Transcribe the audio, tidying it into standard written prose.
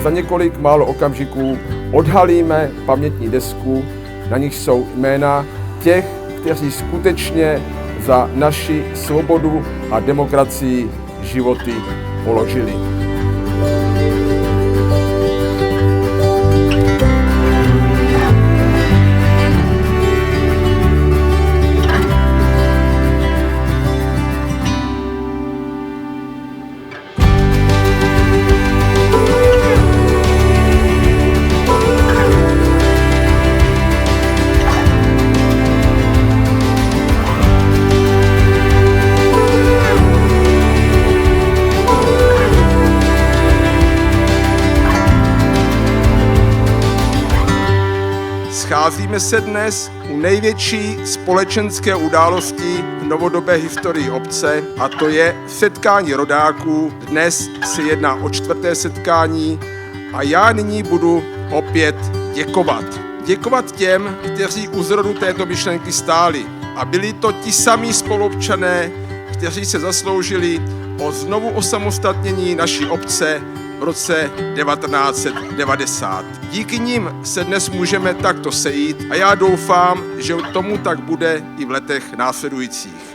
Za několik málo okamžiků odhalíme pamětní desku, na nich jsou jména těch, kteří skutečně za naši svobodu a demokracii životy položili. Scházíme se dnes u největší společenské události v novodobé historii obce, a to je setkání rodáků. Dnes se jedná o 4. setkání a já nyní budu opět děkovat. Děkovat těm, kteří u zrodu této myšlenky stáli. A byli to ti samí spoluobčané, kteří se zasloužili o znovu osamostatnění naší obce v roce 1990. Díky nim se dnes můžeme takto sejít a já doufám, že tomu tak bude i v letech následujících.